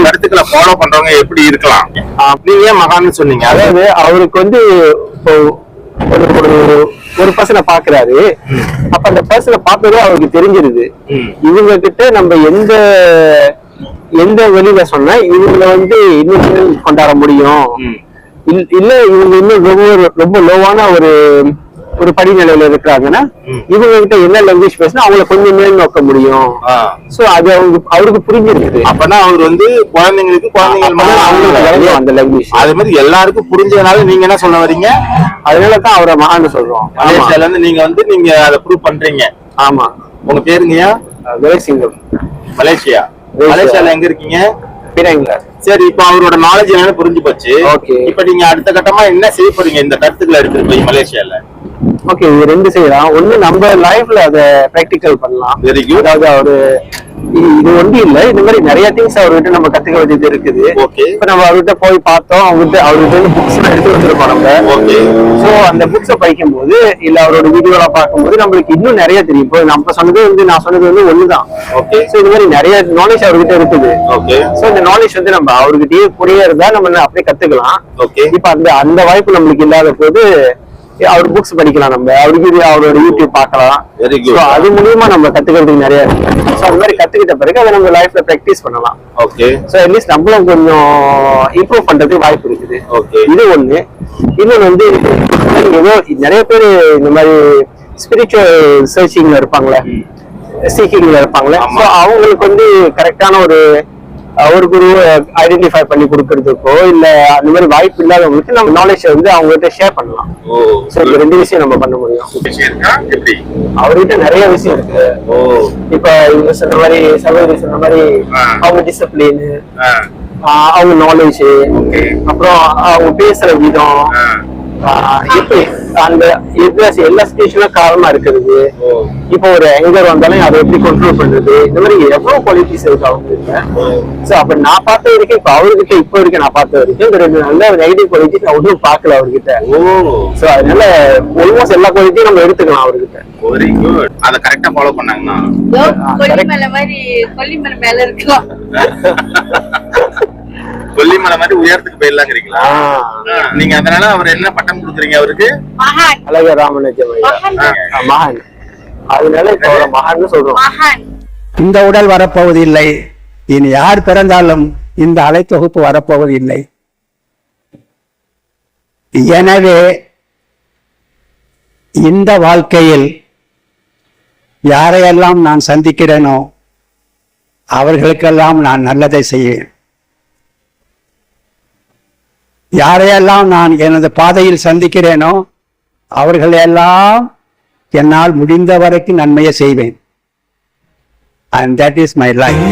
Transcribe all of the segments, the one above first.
கருத்துக்களை ஃபாலோ பண்றவங்க எப்படி இருக்கலாம்? நீங்க ஏன் மகான்னு சொன்னீங்க? அதாவது அவருக்கு வந்து இப்போ ஒரு பர்சனை பாக்குறாரு, அப்ப அந்த பர்சனை பார்த்ததும் அவருக்கு தெரிஞ்சிருது இவங்க கிட்ட நம்ம எந்த வெளியில சொன்னா இவங்களை வந்து இன்னும் கொண்டாட முடியும், இல்ல இவங்க இன்னும் ரொம்ப லோவான ஒரு படிநிலையில இருக்கிறாங்கன்னா இவங்க கிட்ட என்ன லாங்குவேஜ் பேசினா அவங்கள கொஞ்சம் மேல் நோக்க முடியும். சோ அது அவருக்கு புரிஞ்சிருக்குது. அப்பனா அவர் வந்து குழந்தைங்களுக்கு அந்த லாங்குவேஜ் அதே மாதிரி எல்லாருக்கும் புரிஞ்சதுனால நீங்க என்ன சொல்ல வரீங்க? அதனாலதான் அவரை மகான்னு சொல்றோம். மலேசியால இருந்து நீங்க அதை ப்ரூவ் பண்றீங்க. ஆமா. உங்க பேருங்கயா? விலைசிங்கம். மலேசியா. மலேசியால எங்க இருக்கீங்க? சரி, இப்ப அவரோட நாலேஜ் என்னன்னு புரிஞ்சு போச்சு. இப்ப நீங்க அடுத்த கட்டமா என்ன செய்ய போறீங்க இந்த கருத்துக்களை எடுத்துட்டு போய் மலேசியால? ஓகே, இது ரெண்டு செய்யலாம். ஒண்ணு நம்ம லைஃப்ல அதை பிராக்டிக்கல் பண்ணலாம். அதாவது இது ஒண்டி இல்ல, இந்த மாதிரி நிறைய திங்ஸ் அவர்கிட்ட நம்ம கத்துக்க வேண்டியது இருக்குது. இப்ப நம்ம அவர்கிட்ட போய் பார்த்தோம், அவர்கிட்ட புக்ஸ் எடுத்து வச்சிருப்போம் நம்ம. சோ அந்த புக்ஸை படிக்கும் போது இல்ல அவரோட வீடியோலாம் பார்க்கும்போது நம்மளுக்கு இன்னும் நிறைய தெரியும். இப்போ நம்ம சொன்னது நான் சொன்னது வந்து ஒண்ணுதான். சோ இந்த மாதிரி நிறைய நாலேஜ் அவர்கிட்ட இருக்குது. சோ இந்த நாலேஜ் வந்து நம்ம அவர்கிட்டயே புரிய இருந்தா நம்ம அப்படியே கத்துக்கலாம். இப்ப அந்த வாய்ப்பு நம்மளுக்கு இல்லாத போது அவர் புக்ஸ் படிக்கலாம், நம்ம அவரோட யூடியூப் பார்க்கலாம். அது மூலியமா நம்ம கத்துக்கிறதுக்கு நிறைய இருக்கு. அந்த மாதிரி கத்துக்கிட்ட பிறகு அதை நம்ம லைஃப்ல பிராக்டிஸ் பண்ணலாம். சோ அட்லீஸ்ட் நம்மளும் கொஞ்சம் இம்ப்ரூவ் பண்றதுக்கு வாய்ப்பு இருக்குது. இது ஒண்ணு. இன்னொன்னு வந்து ஏதோ நிறைய பேர் இந்த மாதிரி ஸ்பிரிச்சுவல் சர்ச்சிங்ல இருப்பாங்களே, சீக்கிங்ல இருப்பாங்களே, அவங்களுக்கு வந்து கரெக்டான ஒரு குரு ஐடென்டிஃபை பண்ணி கொடுக்கறதுக்கோ இல்ல அந்த மாதிரி வாய்ப்பு இல்லாதவங்களுக்கு நம்ம நாலேஜ் வந்து அவங்க கிட்ட ஷேர் பண்ணலாம். சோ இந்த ரெண்டு விஷயம் நம்ம பண்ண முடியும். அவர்கிட்ட நிறைய விஷயம் இருக்கு. இப்ப இவங்க சொன்ன மாதிரி சகோதரி சொன்ன மாதிரி அவங்க டிசிப்ளின், அவங்க நாலேஜ், அப்புறம் அவங்க பேசுற விதம், எப்படி அந்த எல்லா ஸ்டேஷனும் காரணமா இருக்குது. இப்போ ஒரு எங்கர் வந்தாலும் அதை எப்படி கண்ட்ரோல் பண்றது, இந்த மாதிரி எவ்வளவு குவாலிட்டிஸ் இருக்கு அவங்க. சோ அப்ப நான் பார்த்த வரைக்கும் இப்ப அவர்கிட்ட இப்ப வரைக்கும் நான் பார்த்த வரைக்கும் இந்த ரெண்டு நல்ல நெகட்டிவ் குவாலிட்டி நான் ஒன்றும் பார்க்கல அவர்கிட்ட. சோ அதனால ஆல்மோஸ்ட் எல்லா குவாலிட்டியும் நம்ம எடுத்துக்கலாம் அவர்கிட்ட. Very good. அத கரெக்ட்டா ஃபாலோ பண்ணாங்கன்னா கொல்லிமலை மேல இருக்கலாம். கொல்லிமலை மாதிரி உயரத்துக்கு போயிடலாங்கிறீங்களா? நீங்க அதனால அவர் என்ன பட்டம் கொடுக்குறீங்க அவருக்கு? அழக ராமனுஜம் மகான். அதனால இப்ப அவரை மகான்னு சொல்றோம். இந்த உடல் வரப்போவதில்லை, இனி யார் பிறந்தாலும் இந்த அலைத்தொகுப்பு வரப்போவதில்லை. எனவே இந்த வாழ்க்கையில் யாரையெல்லாம் நான் சந்திக்கிறேனோ அவர்களுக்கெல்லாம் நான் நல்லதை செய்வேன். யாரையெல்லாம் நான் எனது பாதையில் சந்திக்கிறேனோ அவர்களெல்லாம் என்னால் முடிந்த வரைக்கும் நன்மையை செய்வேன். And that is my life.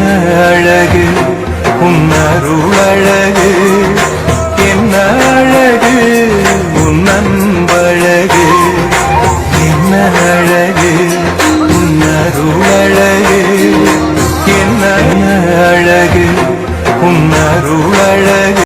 அழகு உன்னருள் அழகு என்ன